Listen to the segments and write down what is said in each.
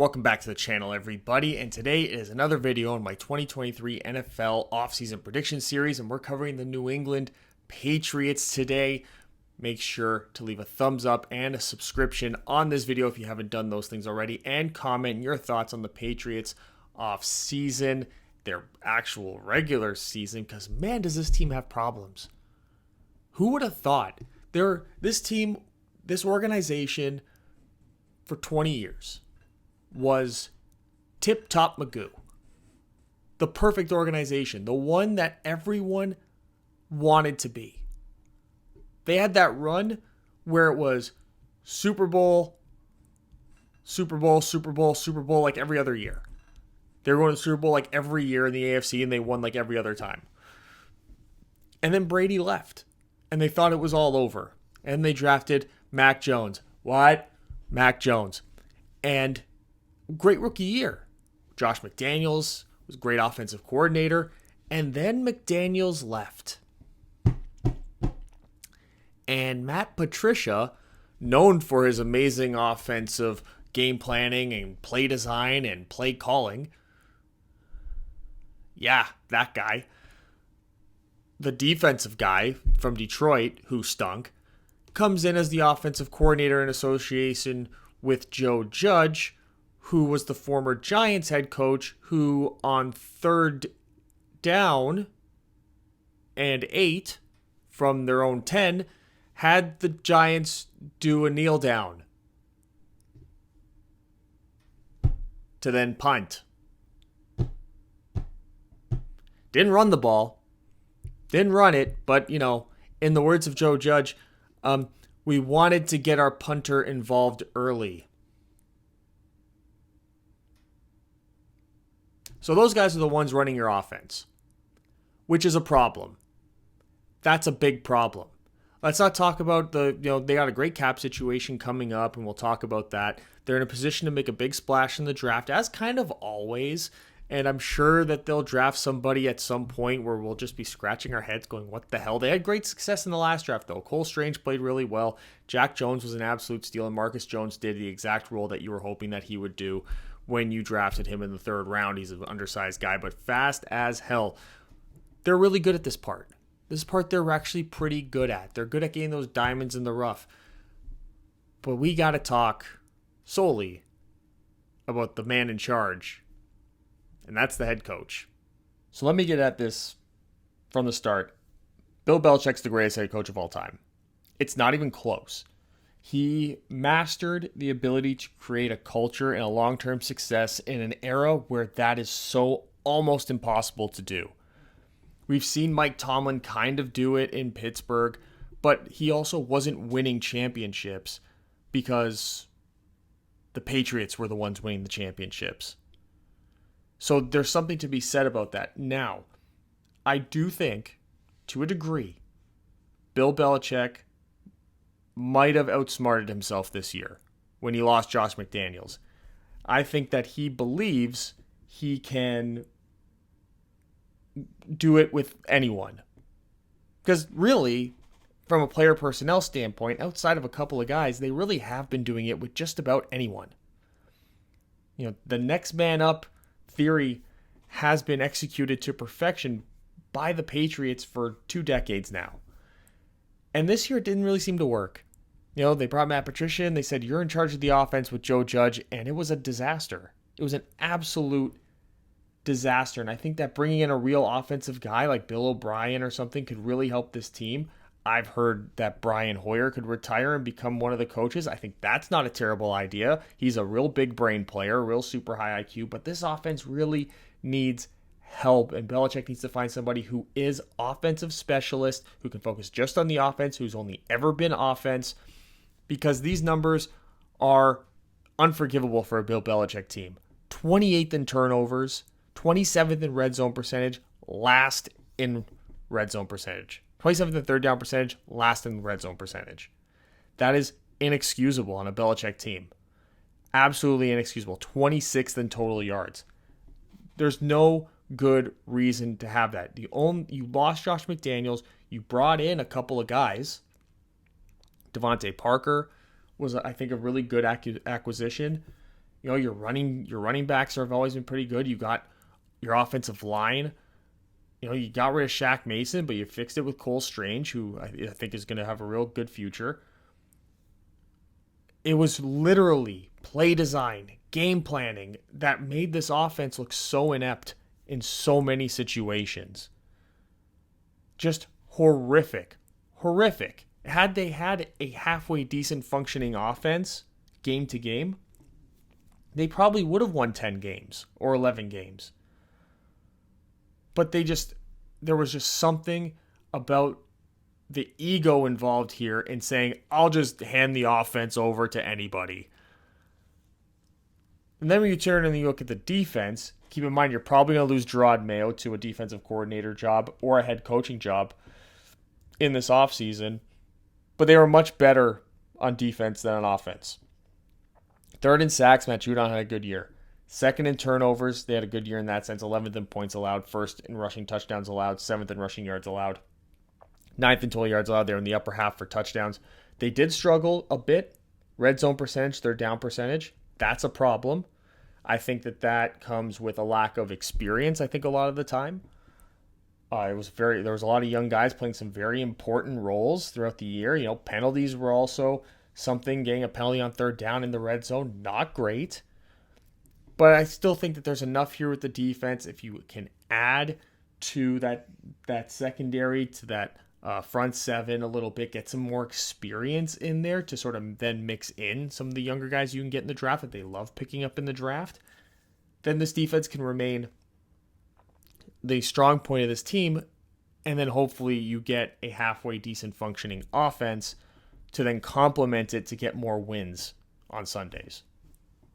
Welcome back to the channel, everybody, and today is another video on my 2023 NFL offseason prediction series, and we're covering the New England Patriots today. Make sure to leave a thumbs up and a subscription on this video if you haven't done those things already, and comment your thoughts on the Patriots offseason, their actual regular season, because man, does this team have problems. Who would have thought? This organization for 20 years was tip-top Magoo. The perfect organization. The one that everyone wanted to be. They had that run where it was Super Bowl, Super Bowl, Super Bowl, Super Bowl like every other year. They were going to the Super Bowl like every year in the AFC, and they won like every other time. And then Brady left, and they thought it was all over. And they drafted Mac Jones. What? Mac Jones. And great rookie year. Josh McDaniels was a great offensive coordinator. And then McDaniels left. And Matt Patricia, known for his amazing offensive game planning and play design and play calling. Yeah, that guy. The defensive guy from Detroit, who stunk, comes in as the offensive coordinator in association with Joe Judge, who was the former Giants head coach, who on 3rd down and 8 from their own 10 had the Giants do a kneel down to then punt. Didn't run the ball. Didn't run it, but, in the words of Joe Judge, we wanted to get our punter involved early. So those guys are the ones running your offense, which is a problem. That's a big problem. Let's not talk about they got a great cap situation coming up, and we'll talk about that. They're in a position to make a big splash in the draft, as kind of always. And I'm sure that they'll draft somebody at some point where we'll just be scratching our heads going, what the hell? They had great success in the last draft, though. Cole Strange played really well. Jack Jones was an absolute steal, and Marcus Jones did the exact role that you were hoping that he would do when you drafted him in the 3rd round. He's an undersized guy, but fast as hell. They're really good at this part. This part they're actually pretty good at. They're good at getting those diamonds in the rough. But we got to talk solely about the man in charge, and that's the head coach. So let me get at this from the start. Bill Belichick's the greatest head coach of all time. It's not even close. He mastered the ability to create a culture and a long-term success in an era where that is so almost impossible to do. We've seen Mike Tomlin kind of do it in Pittsburgh, but he also wasn't winning championships because the Patriots were the ones winning the championships. So there's something to be said about that. Now, I do think, to a degree, Bill Belichick might have outsmarted himself this year when he lost Josh McDaniels. I think that he believes he can do it with anyone. Because really, from a player personnel standpoint, outside of a couple of guys, they really have been doing it with just about anyone. The next man up theory has been executed to perfection by the Patriots for 2 decades now. And this year it didn't really seem to work. They brought Matt Patricia in, they said, you're in charge of the offense with Joe Judge, and it was a disaster. It was an absolute disaster. And I think that bringing in a real offensive guy like Bill O'Brien or something could really help this team. I've heard that Brian Hoyer could retire and become one of the coaches. I think that's not a terrible idea. He's a real big brain player, real super high IQ, but this offense really needs help, and Belichick needs to find somebody who is offensive specialist, who can focus just on the offense, who's only ever been offense, because these numbers are unforgivable for a Bill Belichick team. 28th in turnovers, 27th in red zone percentage, last in red zone percentage. 27th in 3rd down percentage, last in red zone percentage. That is inexcusable on a Belichick team. Absolutely inexcusable. 26th in total yards. There's no good reason to have that. You lost Josh McDaniels. You brought in a couple of guys. Devontae Parker was, I think, a really good acquisition. Your running backs have always been pretty good. You got your offensive line. You got rid of Shaq Mason, but you fixed it with Cole Strange, who I think is going to have a real good future. It was literally play design, game planning that made this offense look so inept in so many situations. Just horrific. Horrific. Had they had a halfway decent functioning offense, game to game, they probably would have won 10 games or 11 games. But there was just something about the ego involved here in saying, I'll just hand the offense over to anybody. And then when you turn and you look at the defense, keep in mind you're probably going to lose Gerard Mayo to a defensive coordinator job or a head coaching job in this offseason. But they were much better on defense than on offense. Third in sacks, Matt Judon had a good year. Second in turnovers, they had a good year in that sense. 11th in points allowed. First in rushing touchdowns allowed. 7th in rushing yards allowed. 9th in total yards allowed. They're in the upper half for touchdowns. They did struggle a bit. Red zone percentage, third down percentage. That's a problem. I think that comes with a lack of experience, I think, a lot of the time. There was a lot of young guys playing some very important roles throughout the year. Penalties were also something. Getting a penalty on third down in the red zone, not great. But I still think that there's enough here with the defense. If you can add to that secondary, to that front seven a little bit, get some more experience in there to sort of then mix in some of the younger guys you can get in the draft that they love picking up in the draft, then this defense can remain the strong point of this team, and then hopefully you get a halfway decent functioning offense to then complement it to get more wins on Sundays.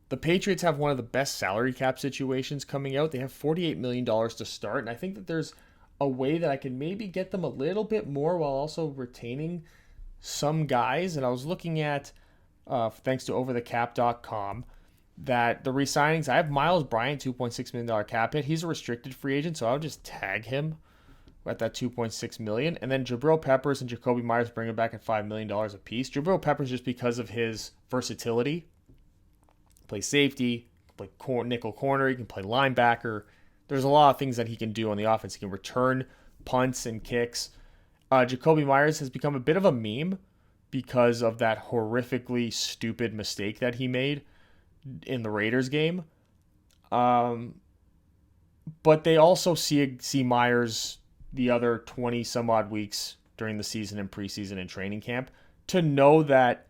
The Patriots have one of the best salary cap situations coming out. They have $48 million to start, and I think that there's a way that I can maybe get them a little bit more while also retaining some guys. And I was looking at, thanks to overthecap.com, that the resignings, I have Miles Bryant, $2.6 million cap hit. He's a restricted free agent, so I'll just tag him at that $2.6 million. And then Jabril Peppers and Jacoby Myers bring him back at $5 million a piece. Jabril Peppers, just because of his versatility, play safety, play nickel corner, he can play linebacker. There's a lot of things that he can do on the offense. He can return punts and kicks. Jacoby Myers has become a bit of a meme because of that horrifically stupid mistake that he made in the Raiders game. But they also see Myers the other 20 some odd weeks during the season and preseason and training camp to know that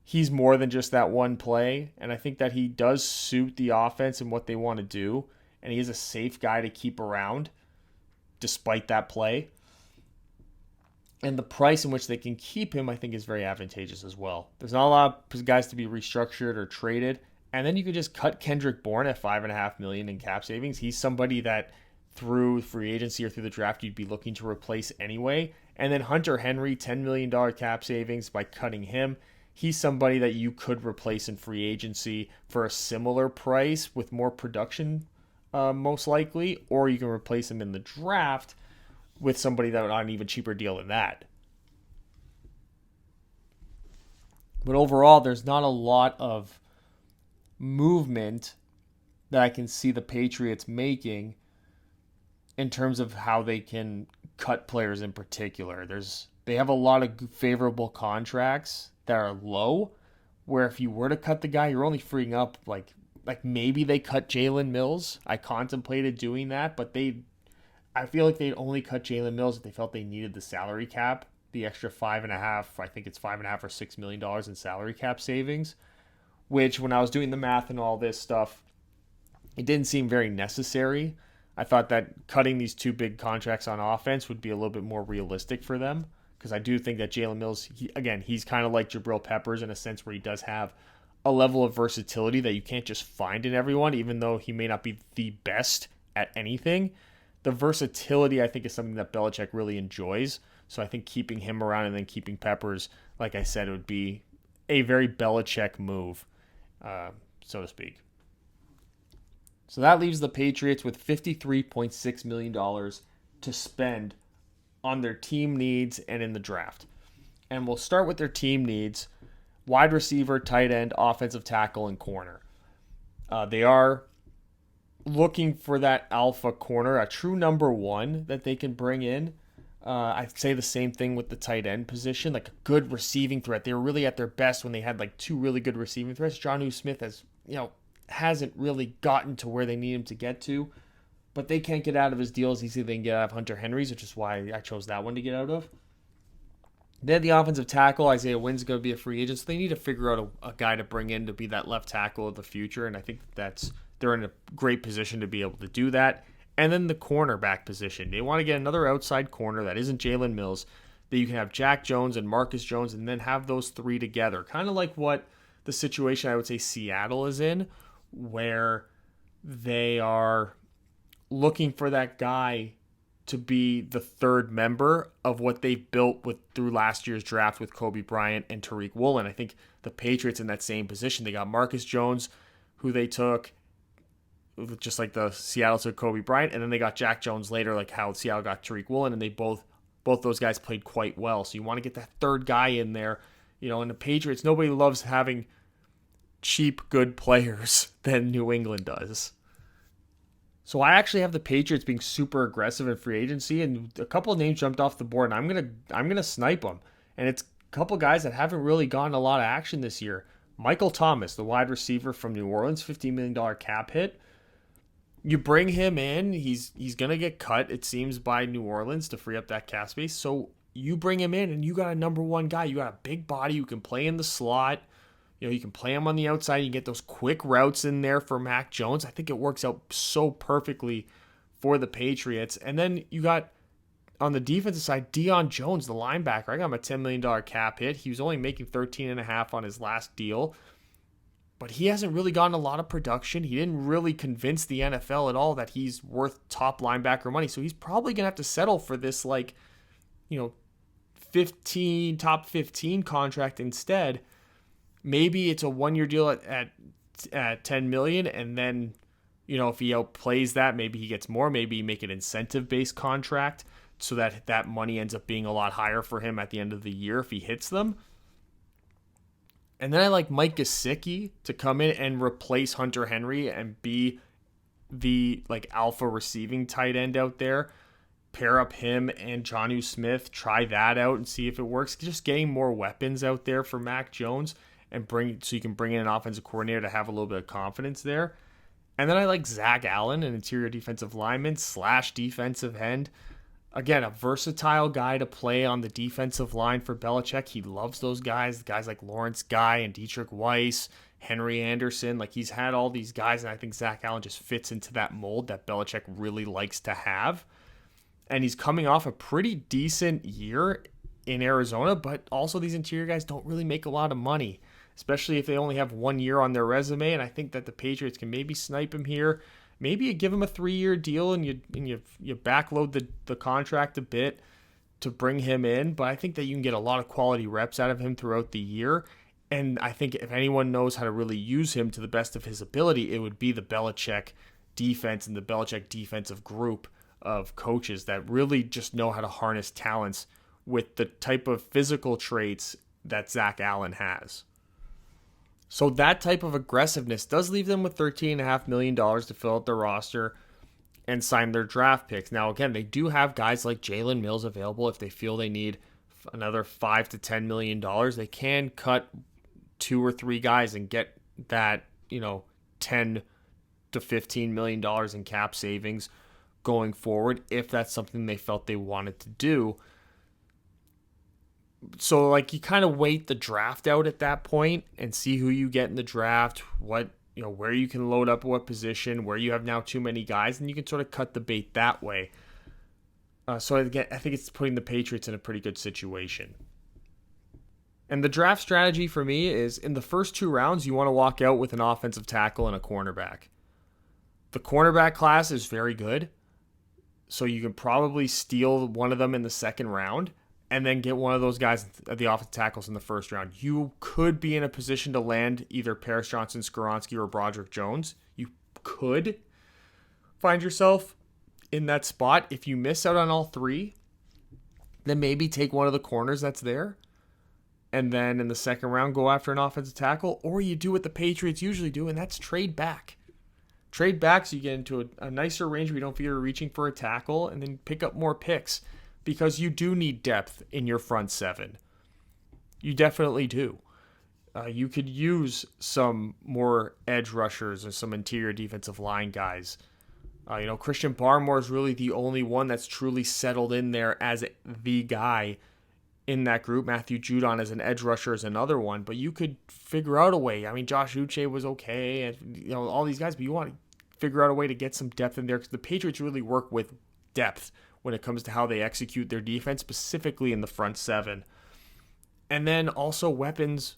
he's more than just that one play. And I think that he does suit the offense and what they want to do. And he is a safe guy to keep around despite that play. And the price in which they can keep him, I think, is very advantageous as well. There's not a lot of guys to be restructured or traded. And then you could just cut Kendrick Bourne at $5.5 million in cap savings. He's somebody that through free agency or through the draft you'd be looking to replace anyway. And then Hunter Henry, $10 million cap savings by cutting him. He's somebody that you could replace in free agency for a similar price with more production, most likely, or you can replace him in the draft with somebody that on an even cheaper deal than that. But overall, there's not a lot of movement that I can see the Patriots making in terms of how they can cut players in particular. They have a lot of favorable contracts that are low, where if you were to cut the guy, you're only freeing up like maybe they cut Jalen Mills. I contemplated doing that, but I feel like they'd only cut Jalen Mills if they felt they needed the salary cap, the extra $5.5, I think it's $5.5 or $6 million in salary cap savings, which when I was doing the math and all this stuff, it didn't seem very necessary. I thought that cutting these two big contracts on offense would be a little bit more realistic for them, because I do think that Jalen Mills, he's kind of like Jabril Peppers in a sense where he does have a level of versatility that you can't just find in everyone, even though he may not be the best at anything. The versatility, I think, is something that Belichick really enjoys. So I think keeping him around and then keeping Peppers, like I said, would be a very Belichick move, so to speak. So that leaves the Patriots with $53.6 million to spend on their team needs and in the draft. And we'll start with their team needs: wide receiver, tight end, offensive tackle, and corner. They are looking for that alpha corner, a true number one that they can bring in. I'd say the same thing with the tight end position, like a good receiving threat. They were really at their best when they had like two really good receiving threats. Jonnu Smith hasn't really gotten to where they need him to get to, but they can't get out of his deal as easily as they can get out of Hunter Henry's, which is why I chose that one to get out of. Then the offensive tackle, Isaiah Wynn's going to be a free agent, so they need to figure out a guy to bring in to be that left tackle of the future, and I think they're in a great position to be able to do that. And then the cornerback position. They want to get another outside corner that isn't Jalen Mills, that you can have Jack Jones and Marcus Jones and then have those three together. Kind of like what the situation I would say Seattle is in, where they are looking for that guy to be the third member of what they built through last year's draft with Kobe Bryant and Tariq Woolen. I think the Patriots in that same position. They got Marcus Jones, who they took, just like the Seattle took Kobe Bryant, and then they got Jack Jones later, like how Seattle got Tariq Woolen, and they both those guys played quite well. So you want to get that third guy in there. In the Patriots, nobody loves having cheap, good players than New England does. So I actually have the Patriots being super aggressive in free agency, and a couple of names jumped off the board, and I'm gonna snipe them. And it's a couple guys that haven't really gotten a lot of action this year. Michael Thomas, the wide receiver from New Orleans, $15 million cap hit. You bring him in, he's gonna get cut, it seems, by New Orleans to free up that cap space. So you bring him in, and you got a number one guy. You got a big body who can play in the slot. You can play him on the outside. You can get those quick routes in there for Mac Jones. I think it works out so perfectly for the Patriots. And then you got, on the defensive side, Deion Jones, the linebacker. I got him a $10 million cap hit. He was only making $13.5 on his last deal. But he hasn't really gotten a lot of production. He didn't really convince the NFL at all that he's worth top linebacker money. So he's probably going to have to settle for this, top 15 contract instead. Maybe it's a one-year deal at $10 million, and then, if he outplays that, maybe he gets more. Maybe you make an incentive-based contract so that money ends up being a lot higher for him at the end of the year if he hits them. And then I like Mike Gesicki to come in and replace Hunter Henry and be the alpha receiving tight end out there. Pair up him and Jonnu Smith. Try that out and see if it works. Just getting more weapons out there for Mac Jones. So you can bring in an offensive coordinator to have a little bit of confidence there. And then I like Zach Allen, an interior defensive lineman / defensive end. Again, a versatile guy to play on the defensive line for Belichick. He loves those guys like Lawrence Guy and Dietrich Weiss, Henry Anderson. He's had all these guys, and I think Zach Allen just fits into that mold that Belichick really likes to have. And he's coming off a pretty decent year in Arizona, but also these interior guys don't really make a lot of money, especially if they only have 1 year on their resume. And I think that the Patriots can maybe snipe him here. Maybe you give him a 3-year deal and you backload the contract a bit to bring him in. But I think that you can get a lot of quality reps out of him throughout the year. And I think if anyone knows how to really use him to the best of his ability, it would be the Belichick defense and the Belichick defensive group of coaches that really just know how to harness talents with the type of physical traits that Zach Allen has. So that type of aggressiveness does leave them with $13.5 million to fill out their roster and sign their draft picks. Now, again, they do have guys like Jalen Mills available if they feel they need another $5 to $10 million. They can cut 2 or 3 guys and get that, $10 to $15 million in cap savings going forward if that's something they felt they wanted to do. So, you kind of wait the draft out at that point and see who you get in the draft, what, where you can load up what position, where you have now too many guys, and you can sort of cut the bait that way. So, again, I think it's putting the Patriots in a pretty good situation. And the draft strategy for me is in the first 2 rounds, you want to walk out with an offensive tackle and a cornerback. The cornerback class is very good, so you can probably steal one of them in the second round and then get one of those guys, the offensive tackles, in the first round. You could be in a position to land either Paris Johnson, Skoronski, or Broderick Jones. You could find yourself in that spot. If you miss out on all 3, then maybe take one of the corners that's there, and then in the second round go after an offensive tackle, or you do what the Patriots usually do, and that's trade back. Trade back so you get into a nicer range where you don't feel you're reaching for a tackle, and then pick up more picks because you do need depth in your front seven. You definitely do. You could use some more edge rushers or some interior defensive line guys. Christian Barmore is really the only one that's truly settled in there as the guy in that group. Matthew Judon as an edge rusher is another one, but you could figure out a way. I mean, Josh Uche was okay, and all these guys, but you want to figure out a way to get some depth in there because the Patriots really work with depth when it comes to how they execute their defense, specifically in the front seven. And then also weapons.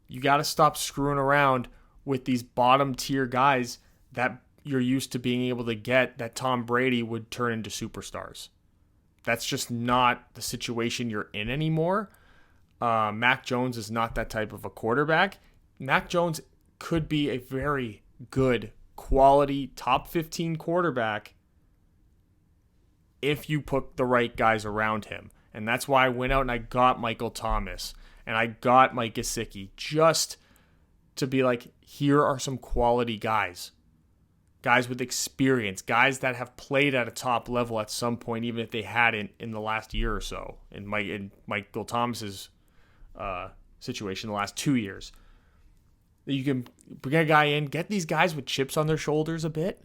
You got to stop screwing around with these bottom tier guys that you're used to being able to get that Tom Brady would turn into superstars. That's just not the situation you're in anymore. Mac Jones is not that type of a quarterback. Mac Jones could be a very good, quality, top 15 quarterback if you put the right guys around him. And that's why I went out and I got Michael Thomas and I got Mike Gesicki just to be like, here are some quality guys. Guys with experience, guys that have played at a top level at some point, even if they hadn't in the last year or so. In Michael Thomas's situation, the last 2 years. You can bring a guy in, get these guys with chips on their shoulders a bit.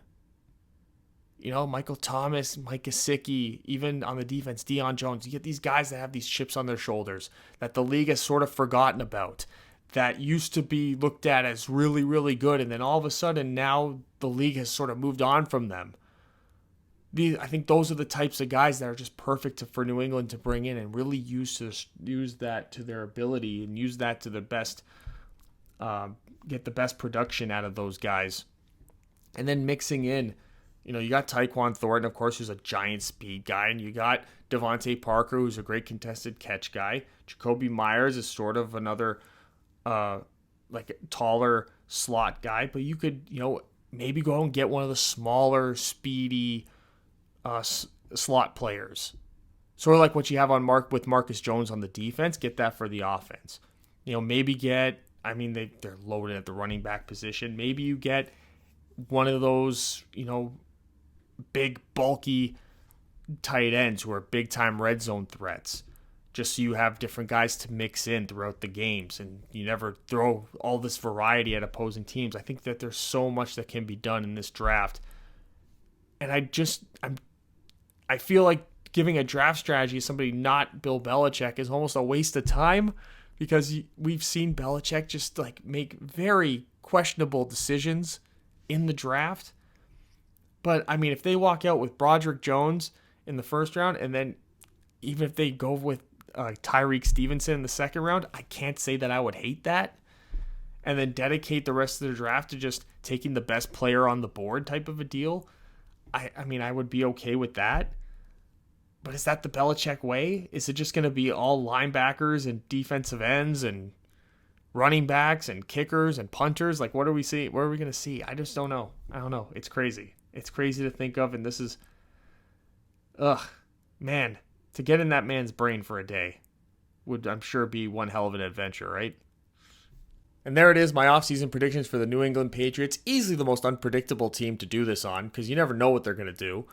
Michael Thomas, Mike Gesicki, even on the defense, Deion Jones. You get these guys that have these chips on their shoulders that the league has sort of forgotten about, that used to be looked at as really, really good, and then all of a sudden now the league has sort of moved on from them. I think those are the types of guys that are just perfect for New England to bring in and really use that to their ability and use that to the best, get the best production out of those guys. And then mixing in, you got Tyquan Thornton, of course, who's a giant speed guy, and you got Devontae Parker, who's a great contested catch guy. Jacoby Myers is sort of another taller slot guy, but you could, maybe go and get one of the smaller, speedy slot players. Sort of like what you have with Marcus Jones on the defense, get that for the offense. Maybe they're loaded at the running back position. Maybe you get one of those, big, bulky tight ends who are big-time red zone threats, just so you have different guys to mix in throughout the games, and you never throw all this variety at opposing teams. I think that there's so much that can be done in this draft, and I feel like giving a draft strategy to somebody not Bill Belichick is almost a waste of time, because we've seen Belichick just make very questionable decisions in the draft. But, if they walk out with Broderick Jones in the first round, and then even if they go with Tyreek Stevenson in the second round, I can't say that I would hate that. And then dedicate the rest of the draft to just taking the best player on the board type of a deal. I would be okay with that. But is that the Belichick way? Is it just going to be all linebackers and defensive ends and running backs and kickers and punters? What are we seeing? What are we going to see? I just don't know. I don't know. It's crazy. It's crazy to think of, and this is, man, to get in that man's brain for a day would, I'm sure, be one hell of an adventure, right? And there it is, my offseason predictions for the New England Patriots. Easily the most unpredictable team to do this on, because you never know what they're going to do.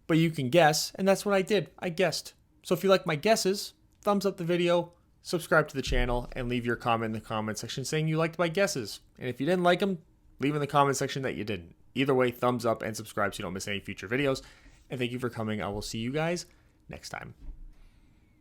But you can guess, and that's what I did. I guessed. So if you like my guesses, thumbs up the video, subscribe to the channel, and leave your comment in the comment section saying you liked my guesses. And if you didn't like them, leave in the comment section that you didn't. Either way, thumbs up and subscribe so you don't miss any future videos. And thank you for coming. I will see you guys next time.